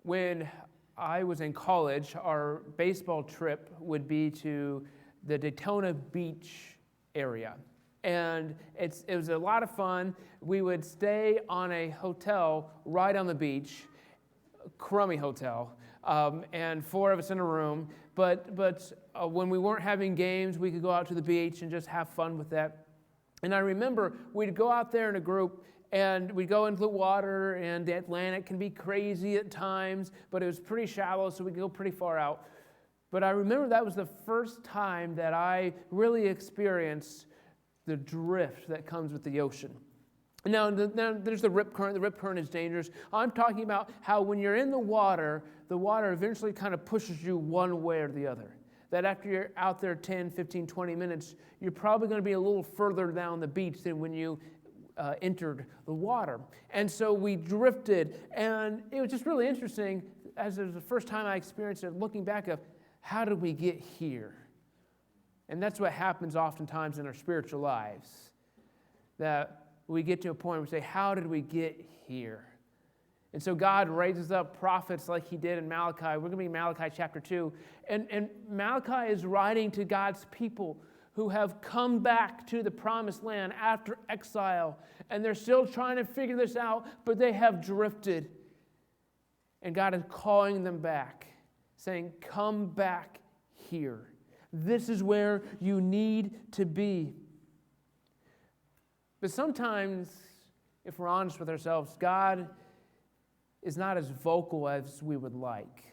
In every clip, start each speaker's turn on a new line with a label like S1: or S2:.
S1: When I was in college, our baseball trip would be to the Daytona Beach area. And it was a lot of fun. We would stay on a hotel right on the beach, crummy hotel, and 4 of us in a room. But when we weren't having games, we could go out to the beach and just have fun with that. And I remember we'd go out there in a group, and we'd go into the water, and the Atlantic can be crazy at times, but it was pretty shallow, so we could go pretty far out. But I remember that was the first time that I really experienced the drift that comes with the ocean. Now, there's the rip current. The rip current is dangerous. I'm talking about how when you're in the water eventually kind of pushes you one way or the other. That after you're out there 10, 15, 20 minutes, you're probably going to be a little further down the beach than when you entered the water. And so we drifted, and it was just really interesting, as it was the first time I experienced it, looking back of how did we get here? And that's what happens oftentimes in our spiritual lives, that we get to a point where we say, how did we get here? And so God raises up prophets like he did in Malachi. We're going to be in Malachi chapter 2. And Malachi is writing to God's people who have come back to the promised land after exile. And they're still trying to figure this out, but they have drifted. And God is calling them back, saying, come back here. This is where you need to be. But sometimes, if we're honest with ourselves, God is not as vocal as we would like.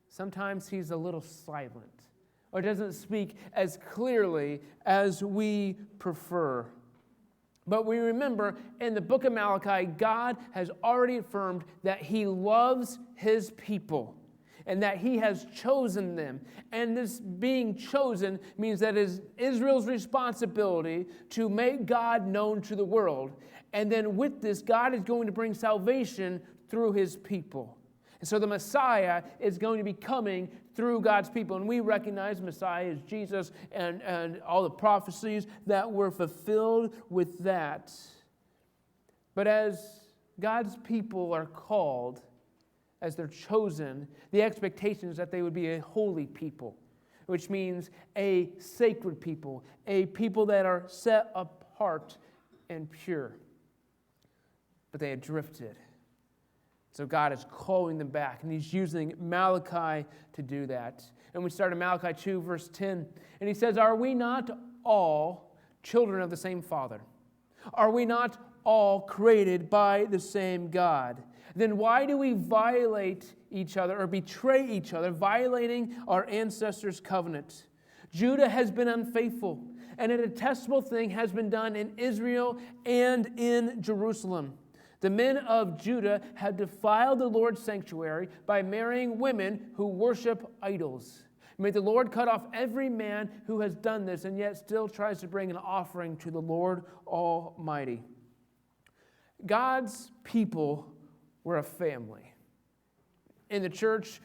S1: Sometimes he's a little silent, or doesn't speak as clearly as we prefer. But we remember in the book of Malachi, God has already affirmed that he loves his people and that he has chosen them. And this being chosen means that it is Israel's responsibility to make God known to the world. And then with this, God is going to bring salvation through his people. And so the Messiah is going to be coming through God's people. And we recognize Messiah is Jesus and all the prophecies that were fulfilled with that. But as God's people are called, as they're chosen, the expectation is that they would be a holy people, which means a sacred people, a people that are set apart and pure. But they had drifted. So God is calling them back, and he's using Malachi to do that. And we start in Malachi 2, verse 10, and he says, are we not all children of the same Father? Are we not all created by the same God? Then why do we violate each other or betray each other, violating our ancestors' covenant? Judah has been unfaithful, and a detestable thing has been done in Israel and in Jerusalem. The men of Judah have defiled the Lord's sanctuary by marrying women who worship idols. May the Lord cut off every man who has done this and yet still tries to bring an offering to the Lord Almighty. God's people were a family. In the church,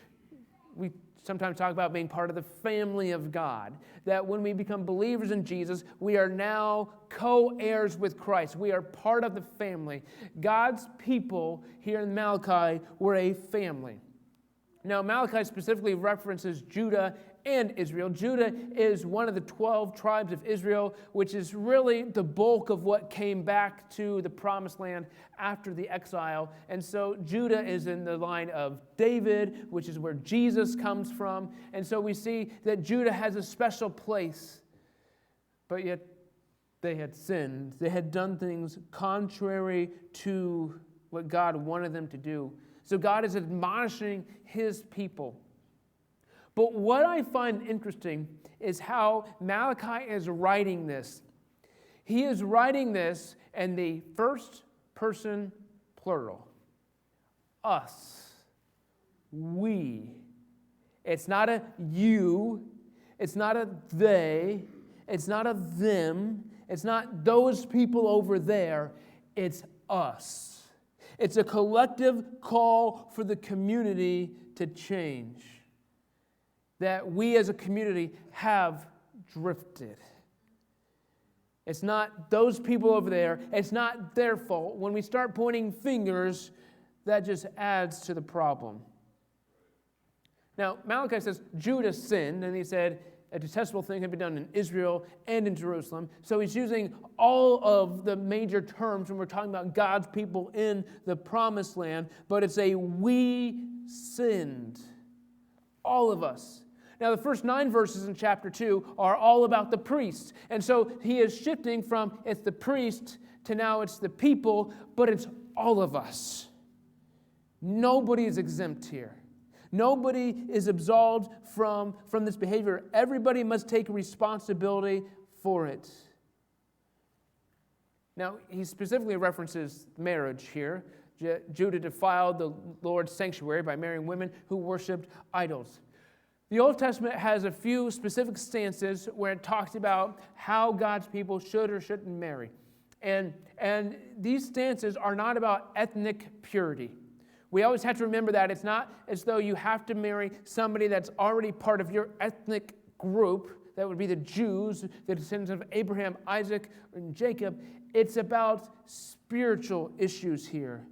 S1: we sometimes talk about being part of the family of God. That when we become believers in Jesus, we are now co-heirs with Christ. We are part of the family. God's people here in Malachi were a family. Now, Malachi specifically references Judah and Israel. Judah is one of the 12 tribes of Israel, which is really the bulk of what came back to the promised land after the exile. And so Judah is in the line of David, which is where Jesus comes from. And so we see that Judah has a special place. But yet they had sinned. They had done things contrary to what God wanted them to do. So God is admonishing his people. But what I find interesting is how Malachi is writing this. He is writing this in the first person plural. Us. We. It's not a you. It's not a they. It's not a them. It's not those people over there. It's us. It's a collective call for the community to change. That we as a community have drifted. It's not those people over there. It's not their fault. When we start pointing fingers, that just adds to the problem. Now, Malachi says Judah sinned, and he said a detestable thing had been done in Israel and in Jerusalem. So he's using all of the major terms when we're talking about God's people in the promised land, but it's a we sinned. All of us. Now, the first 9 verses in chapter 2 are all about the priests. And so he is shifting from it's the priest to now it's the people, but it's all of us. Nobody is exempt here. Nobody is absolved from this behavior. Everybody must take responsibility for it. Now, he specifically references marriage here. Judah defiled the Lord's sanctuary by marrying women who worshipped idols. The Old Testament has a few specific stances where it talks about how God's people should or shouldn't marry. And these stances are not about ethnic purity. We always have to remember that. It's not as though you have to marry somebody that's already part of your ethnic group. That would be the Jews, the descendants of Abraham, Isaac, and Jacob. It's about spiritual issues here.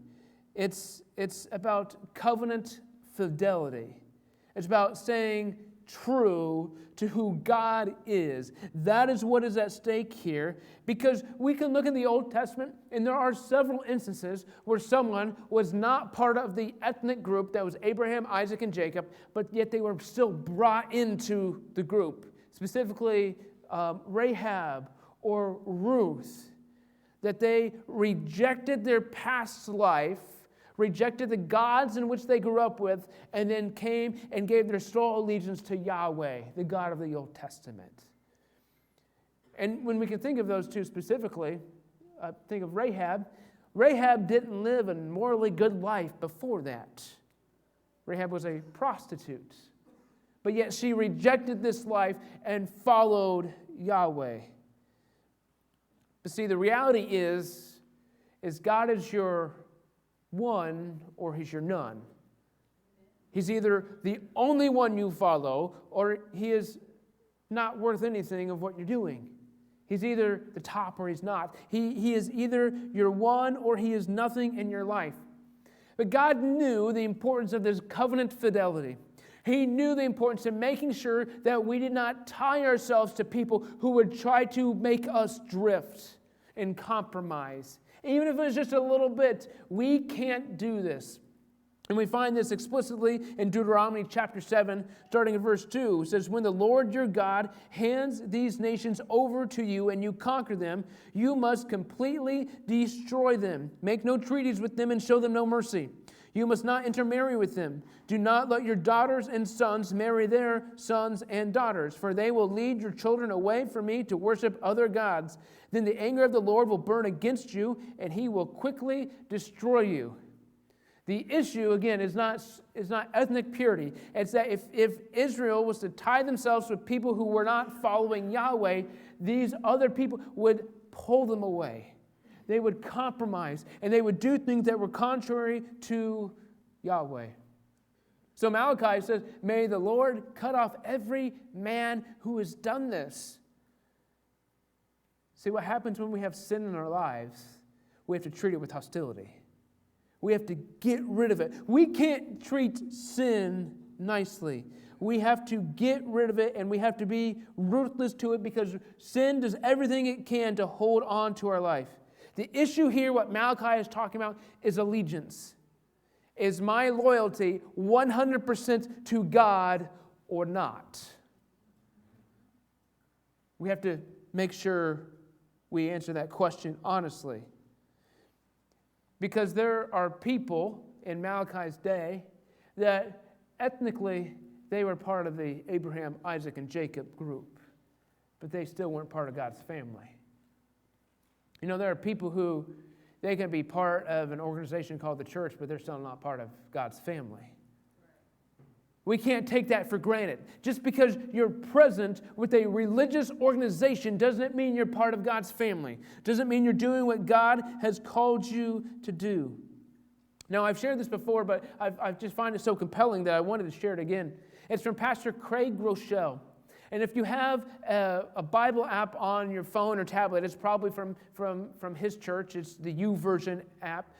S1: It's about covenant fidelity. It's about staying true to who God is. That is what is at stake here, because we can look in the Old Testament and there are several instances where someone was not part of the ethnic group that was Abraham, Isaac, and Jacob, but yet they were still brought into the group. Specifically, Rahab or Ruth, that they rejected their past life, rejected the gods in which they grew up with, and then came and gave their sole allegiance to Yahweh, the God of the Old Testament. And when we can think of those two specifically, think of Rahab. Rahab didn't live a morally good life before that. Rahab was a prostitute. But yet she rejected this life and followed Yahweh. But see, the reality is God is your one or he's your none. He's either the only one you follow or he is not worth anything of what you're doing. He's either the top or he's not. He is either your one or he is nothing in your life. But God knew the importance of this covenant fidelity. He knew the importance of making sure that we did not tie ourselves to people who would try to make us drift and compromise. Even if it was just a little bit, we can't do this. And we find this explicitly in Deuteronomy chapter 7, starting at verse 2. It says, "When the Lord your God hands these nations over to you and you conquer them, you must completely destroy them. Make no treaties with them and show them no mercy. You must not intermarry with them. Do not let your daughters and sons marry their sons and daughters, for they will lead your children away from me to worship other gods. Then the anger of the Lord will burn against you, and he will quickly destroy you." The issue, again, is not ethnic purity. It's that if Israel was to tie themselves with people who were not following Yahweh, these other people would pull them away. They would compromise, and they would do things that were contrary to Yahweh. So Malachi says, "May the Lord cut off every man who has done this." See, what happens when we have sin in our lives, we have to treat it with hostility. We have to get rid of it. We can't treat sin nicely. We have to get rid of it, and we have to be ruthless to it, because sin does everything it can to hold on to our life. The issue here, what Malachi is talking about, is allegiance. Is my loyalty 100% to God or not? We have to make sure we answer that question honestly. Because there are people in Malachi's day that ethnically they were part of the Abraham, Isaac, and Jacob group, but they still weren't part of God's family. You know, there are people who, they can be part of an organization called the church, but they're still not part of God's family. We can't take that for granted. Just because you're present with a religious organization doesn't mean you're part of God's family. Doesn't mean you're doing what God has called you to do. Now, I've shared this before, but I just find it so compelling that I wanted to share it again. It's from Pastor Craig Groeschel. And if you have a Bible app on your phone or tablet, it's probably from his church. It's the YouVersion app.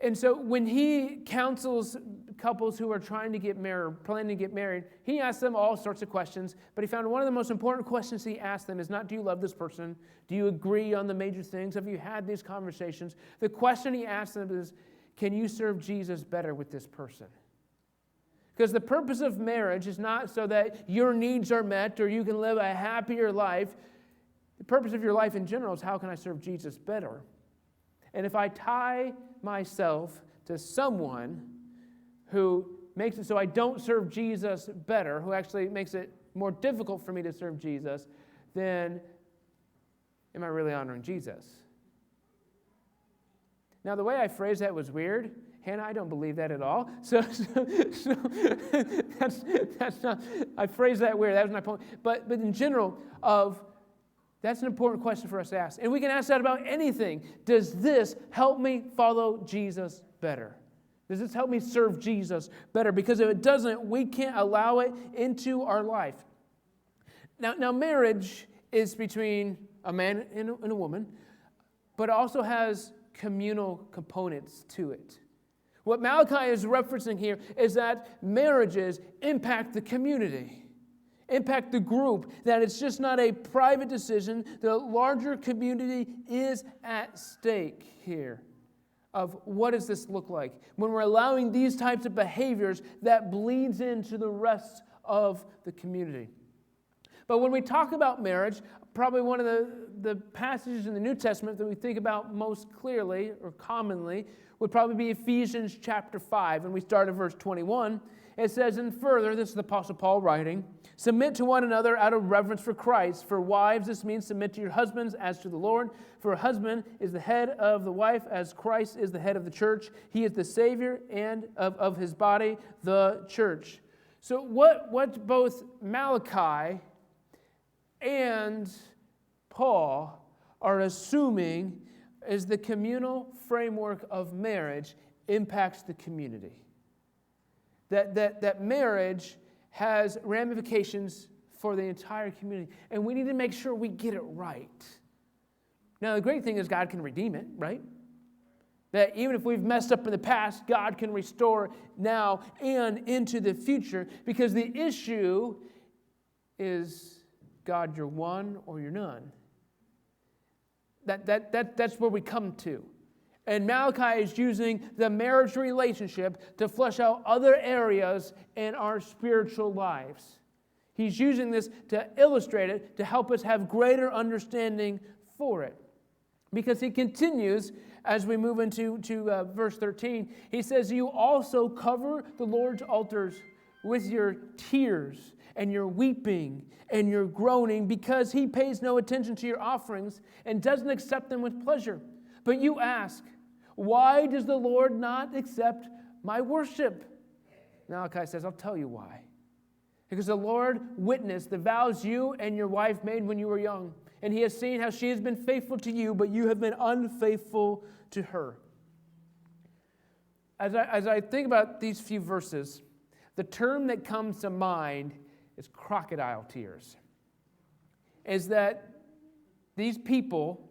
S1: And so when he counsels couples who are trying to get married, or planning to get married, he asks them all sorts of questions, but he found one of the most important questions he asked them is not, do you love this person? Do you agree on the major things? Have you had these conversations? The question he asked them is, can you serve Jesus better with this person? Because the purpose of marriage is not so that your needs are met or you can live a happier life. The purpose of your life in general is, how can I serve Jesus better? And if I tie myself to someone who makes it so I don't serve Jesus better, who actually makes it more difficult for me to serve Jesus, then am I really honoring Jesus? Now, the way I phrased that was weird. Hannah, I don't believe that at all. So that's not, I phrased that weird. That was my point. But in general, that's an important question for us to ask. And we can ask that about anything. Does this help me follow Jesus better? Does this help me serve Jesus better? Because if it doesn't, we can't allow it into our life. Now marriage is between a man and a woman, but also has communal components to it. What Malachi is referencing here is that marriages impact the community. Impact the group, that it's just not a private decision. The larger community is at stake here of what does this look like. When we're allowing these types of behaviors, that bleeds into the rest of the community. But when we talk about marriage, probably one of the passages in the New Testament that we think about most clearly or commonly would probably be Ephesians chapter 5. And we start at verse 21. It says, and further, this is the Apostle Paul writing, submit to one another out of reverence for Christ. For wives, this means submit to your husbands as to the Lord. For a husband is the head of the wife, as Christ is the head of the church. He is the Savior and of his body, the church. So what both Malachi and Paul are assuming is the communal framework of marriage impacts the community. That marriage has ramifications for the entire community. And we need to make sure we get it right. Now, the great thing is God can redeem it, right? That even if we've messed up in the past, God can restore now and into the future. Because the issue is, God, you're one or you're none. That's where we come to. And Malachi is using the marriage relationship to flesh out other areas in our spiritual lives. He's using this to illustrate it, to help us have greater understanding for it. Because he continues, as we move into verse 13, he says, you also cover the Lord's altars with your tears and your weeping and your groaning, because he pays no attention to your offerings and doesn't accept them with pleasure. But you ask, why does the Lord not accept my worship? Malachi says, I'll tell you why. Because the Lord witnessed the vows you and your wife made when you were young, and he has seen how she has been faithful to you, but you have been unfaithful to her. As I think about these few verses, the term that comes to mind is crocodile tears. Is that these people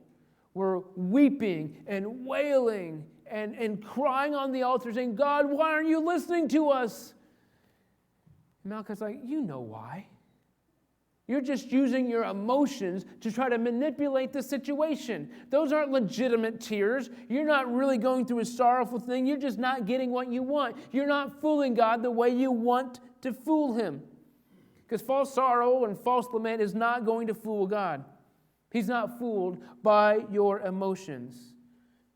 S1: were weeping and wailing and crying on the altar, saying, God, why aren't you listening to us? And Malachi's like, you know why. You're just using your emotions to try to manipulate the situation. Those aren't legitimate tears. You're not really going through a sorrowful thing. You're just not getting what you want. You're not fooling God the way you want to fool him. Because false sorrow and false lament is not going to fool God. He's not fooled by your emotions.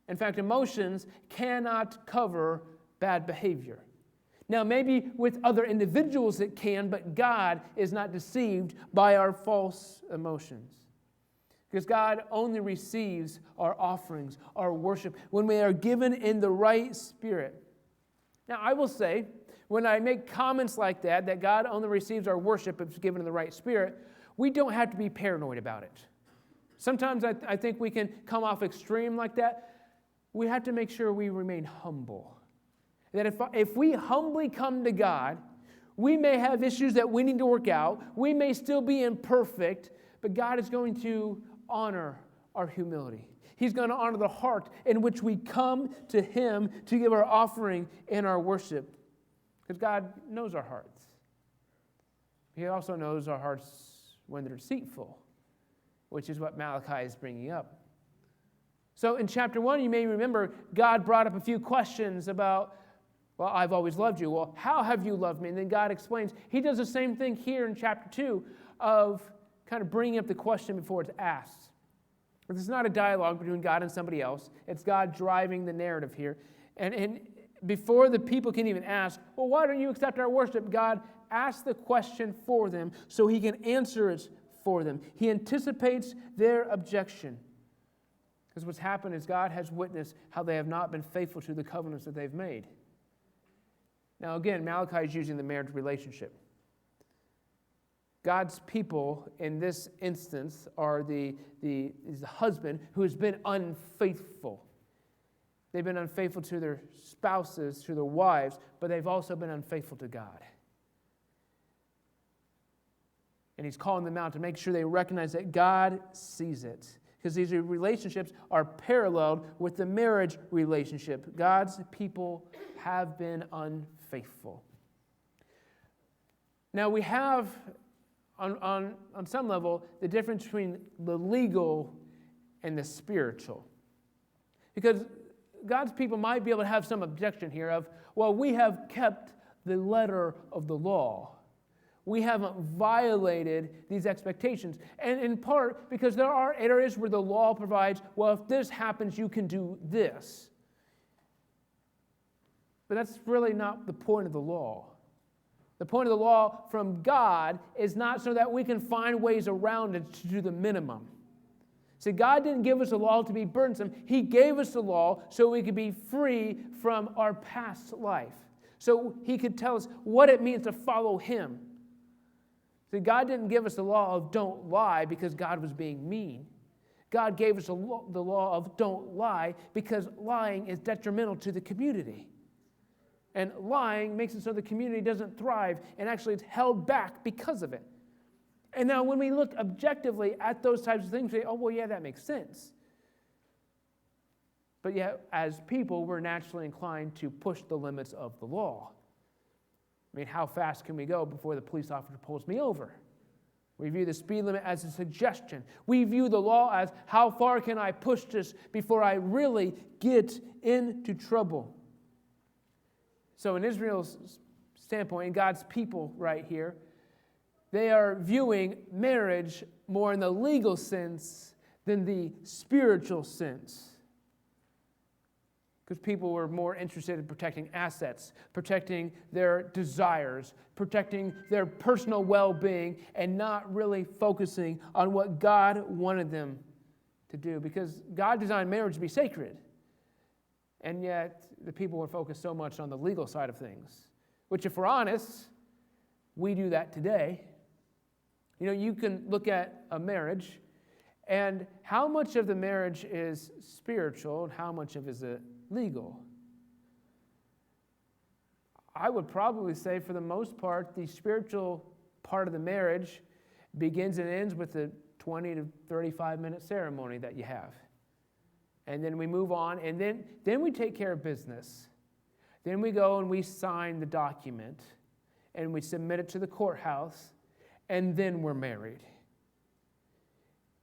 S1: In fact, emotions cannot cover bad behavior. Now, maybe with other individuals it can, but God is not deceived by our false emotions. Because God only receives our offerings, our worship, when we are given in the right spirit. Now, I will say, when I make comments like that God only receives our worship if it's given in the right spirit, we don't have to be paranoid about it. Sometimes I think we can come off extreme like that. We have to make sure we remain humble. That if we humbly come to God, we may have issues that we need to work out. We may still be imperfect, but God is going to honor our humility. He's going to honor the heart in which we come to Him to give our offering and our worship. Because God knows our hearts. He also knows our hearts when they're deceitful, which is what Malachi is bringing up. So in chapter 1, you may remember, God brought up a few questions about, well, I've always loved you. Well, how have you loved me? And then God explains. He does the same thing here in chapter 2 of kind of bringing up the question before it's asked. This is not a dialogue between God and somebody else. It's God driving the narrative here. And before the people can even ask, well, why don't you accept our worship? God asks the question for them so He can answer it for them. He anticipates their objection. Because what's happened is God has witnessed how they have not been faithful to the covenants that they've made. Now again, Malachi is using the marriage relationship. God's people in this instance are the husband who has been unfaithful. They've been unfaithful to their spouses, to their wives, but they've also been unfaithful to God. And He's calling them out to make sure they recognize that God sees it. Because these relationships are paralleled with the marriage relationship. God's people have been unfaithful. Now we have, on some level, the difference between the legal and the spiritual. Because God's people might be able to have some objection here of, well, we have kept the letter of the law. We haven't violated these expectations. And in part because there are areas where the law provides, well, if this happens, you can do this. But that's really not the point of the law. The point of the law from God is not so that we can find ways around it to do the minimum. See, God didn't give us the law to be burdensome. He gave us the law so we could be free from our past life. So He could tell us what it means to follow Him. See, God didn't give us the law of don't lie because God was being mean. God gave us the law of don't lie because lying is detrimental to the community. And lying makes it so the community doesn't thrive, and actually it's held back because of it. And now when we look objectively at those types of things, we say, oh, well, yeah, that makes sense. But yet, as people, we're naturally inclined to push the limits of the law. I mean, how fast can we go before the police officer pulls me over? We view the speed limit as a suggestion. We view the law as how far can I push this before I really get into trouble. So in Israel's standpoint, in God's people right here, they are viewing marriage more in the legal sense than the spiritual sense. Because people were more interested in protecting assets, protecting their desires, protecting their personal well-being, and not really focusing on what God wanted them to do. Because God designed marriage to be sacred. And yet, the people were focused so much on the legal side of things. Which, if we're honest, we do that today. You know, you can look at a marriage, and how much of the marriage is spiritual and how much of it is legal? I would probably say, for the most part, the spiritual part of the marriage begins and ends with the 20 to 35-minute ceremony that you have. And then we move on, and then we take care of business. Then we go and we sign the document, and we submit it to the courthouse, and then we're married.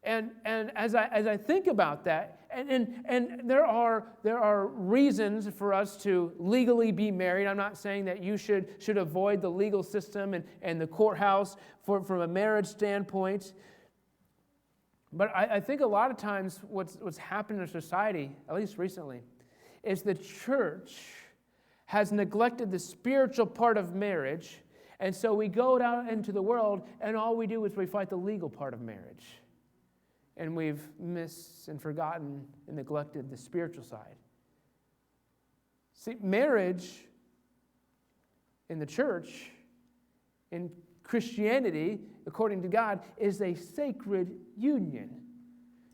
S1: And as I think about that, and there are reasons for us to legally be married. I'm not saying that you should avoid the legal system and the courthouse from a marriage standpoint. But I think a lot of times what's happened in society, at least recently, is the church has neglected the spiritual part of marriage, and so we go out into the world, and all we do is we fight the legal part of marriage. And we've missed and forgotten and neglected the spiritual side. See, marriage in the church, in Christianity, according to God, is a sacred union.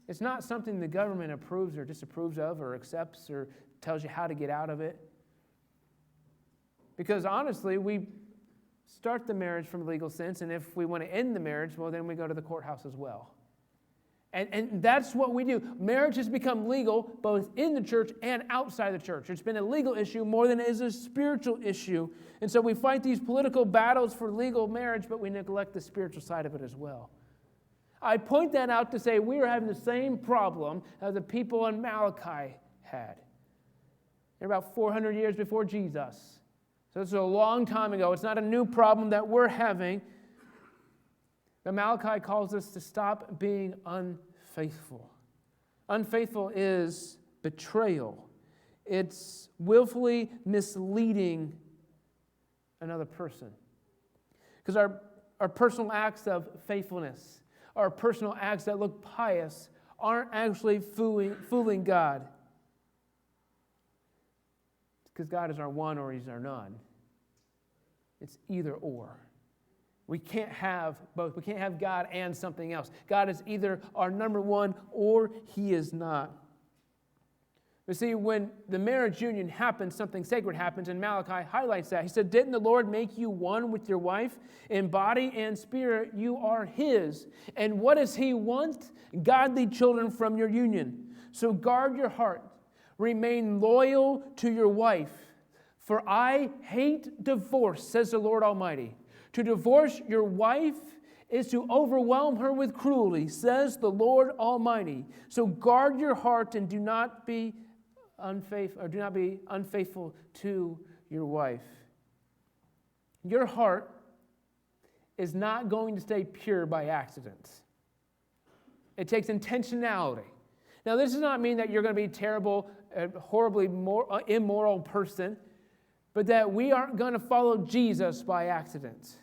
S1: It's not something the government approves or disapproves of or accepts or tells you how to get out of it. Because honestly, we start the marriage from a legal sense, and if we want to end the marriage, well, then we go to the courthouse as well. And that's what we do. Marriage has become legal both in the church and outside the church. It's been a legal issue more than it is a spiritual issue. And so we fight these political battles for legal marriage, but we neglect the spiritual side of it as well. I point that out to say we are having the same problem as the people in Malachi had. They're about 400 years before Jesus. So this is a long time ago. It's not a new problem that we're having. But Malachi calls us to stop being unfaithful. Unfaithful is betrayal. It's willfully misleading another person. Because our personal acts of faithfulness, our personal acts that look pious, aren't actually fooling God. Because God is our one or He's our none. It's either or. We can't have both. We can't have God and something else. God is either our number one or He is not. But see, when the marriage union happens, something sacred happens, and Malachi highlights that. He said, "Didn't the Lord make you one with your wife? In body and spirit you are His. And what does He want? Godly children from your union. So guard your heart. Remain loyal to your wife. For I hate divorce, says the Lord Almighty. To divorce your wife is to overwhelm her with cruelty, says the Lord Almighty. So guard your heart and do not be unfaithful to your wife." Your heart is not going to stay pure by accident. It takes intentionality. Now, this does not mean that you're going to be a terrible, horribly immoral person, but that we aren't going to follow Jesus by accident.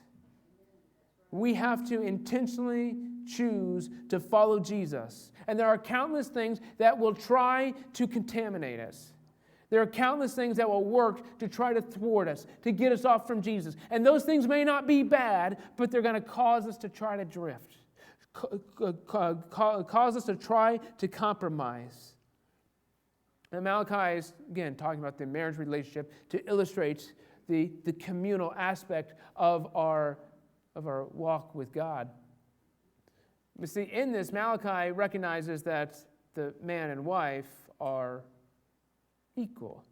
S1: We have to intentionally choose to follow Jesus. And there are countless things that will try to contaminate us. There are countless things that will work to try to thwart us, to get us off from Jesus. And those things may not be bad, but they're going to cause us to try to drift, cause us to try to compromise. And Malachi is, again, talking about the marriage relationship to illustrate the communal aspect of our walk with God. But see, in this, Malachi recognizes that the man and wife are equal,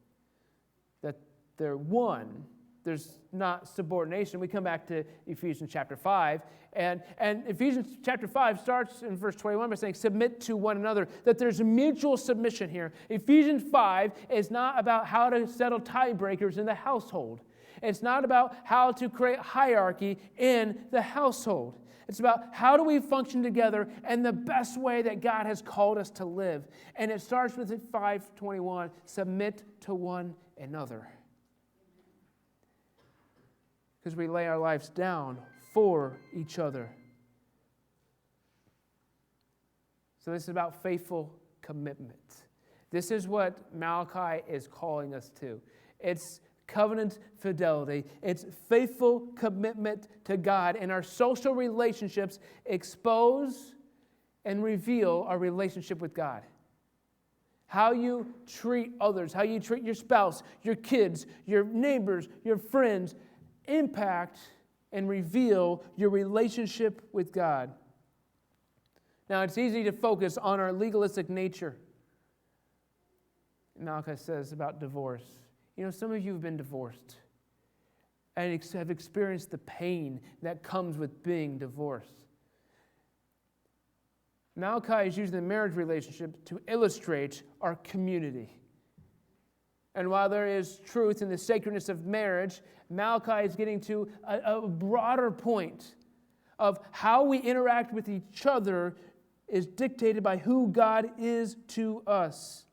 S1: that they're one. There's not subordination. We come back to Ephesians chapter 5, and Ephesians chapter 5 starts in verse 21 by saying, "Submit to one another," that there's mutual submission here. Ephesians 5 is not about how to settle tiebreakers in the household. It's not about how to create hierarchy in the household. It's about how do we function together in the best way that God has called us to live. And it starts with 5:21, submit to one another. Because we lay our lives down for each other. So this is about faithful commitment. This is what Malachi is calling us to. It's covenant fidelity. It's faithful commitment to God. And our social relationships expose and reveal our relationship with God. How you treat others, how you treat your spouse, your kids, your neighbors, your friends, impact and reveal your relationship with God. Now, it's easy to focus on our legalistic nature. Malachi says about divorce. You know, some of you have been divorced and have experienced the pain that comes with being divorced. Malachi is using the marriage relationship to illustrate our community. And while there is truth in the sacredness of marriage, Malachi is getting to a broader point of how we interact with each other is dictated by who God is to us.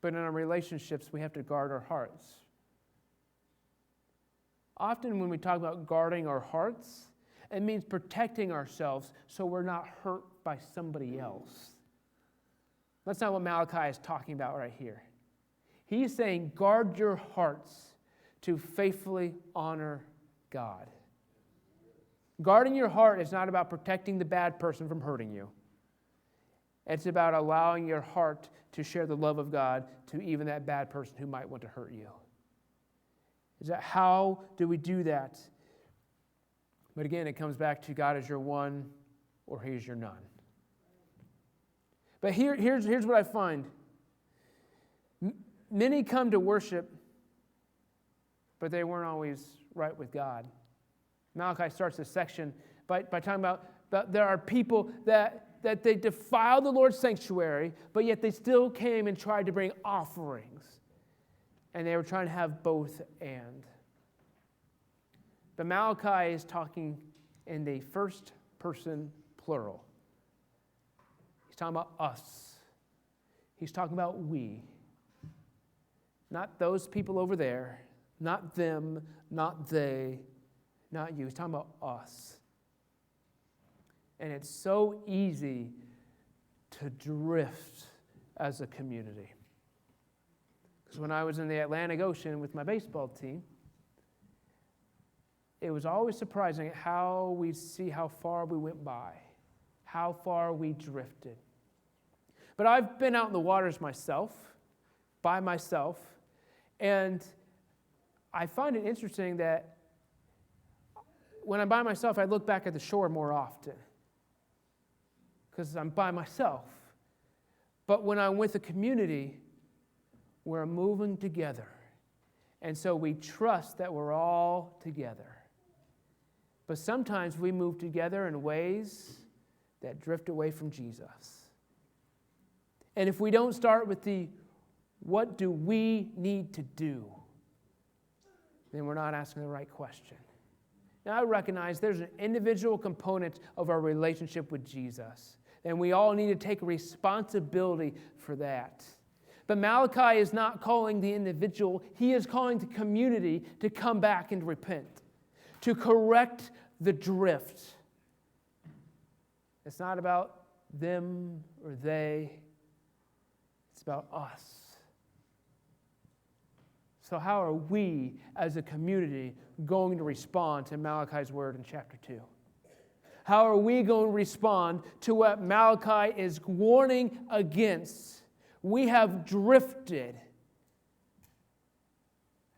S1: But in our relationships, we have to guard our hearts. Often when we talk about guarding our hearts, it means protecting ourselves so we're not hurt by somebody else. That's not what Malachi is talking about right here. He's saying, guard your hearts to faithfully honor God. Guarding your heart is not about protecting the bad person from hurting you. It's about allowing your heart to share the love of God to even that bad person who might want to hurt you. Is that how do we do that? But again, it comes back to God is your one or He is your none. But here's what I find. Many come to worship, but they weren't always right with God. Malachi starts this section by talking about there are people that they defiled the Lord's sanctuary, but yet they still came and tried to bring offerings. And they were trying to have both and. But Malachi is talking in the first person plural. He's talking about us. He's talking about we. Not those people over there, not them, not they, not you. He's talking about us. And it's so easy to drift as a community. Because when I was in the Atlantic Ocean with my baseball team, it was always surprising at how we see how far we went by, how far we drifted. But I've been out in the waters myself, by myself, and I find it interesting that when I'm by myself, I look back at the shore more often because I'm by myself. But when I'm with a community, we're moving together. And so we trust that we're all together. But sometimes we move together in ways that drift away from Jesus. And if we don't start with the what do we need to do, then we're not asking the right question. Now, I recognize there's an individual component of our relationship with Jesus, and we all need to take responsibility for that. But Malachi is not calling the individual, he is calling the community to come back and repent, to correct the drift. It's not about them or they, it's about us. So how are we as a community going to respond to Malachi's word in chapter 2? How are we going to respond to what Malachi is warning against? We have drifted.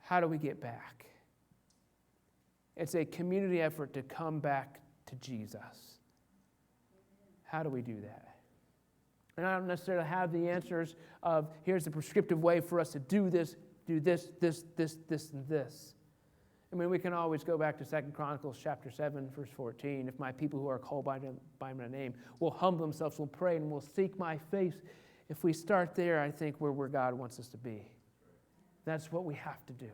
S1: How do we get back? It's a community effort to come back to Jesus. How do we do that? And I don't necessarily have the answers of here's the prescriptive way for us to do this, and this. I mean, we can always go back to 2 Chronicles chapter 7, verse 14. If my people who are called by my name will humble themselves, will pray, and will seek my face. If we start there, I think we're where God wants us to be. That's what we have to do.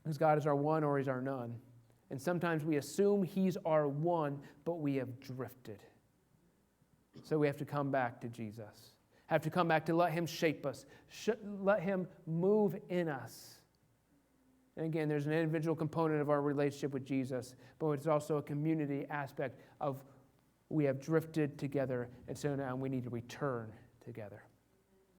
S1: Because God is our one or He's our none. And sometimes we assume He's our one, but we have drifted. So we have to come back to Jesus. Have to come back to let Him shape us. Let Him move in us. And again, there's an individual component of our relationship with Jesus, but it's also a community aspect of we have drifted together, and so now we need to return together.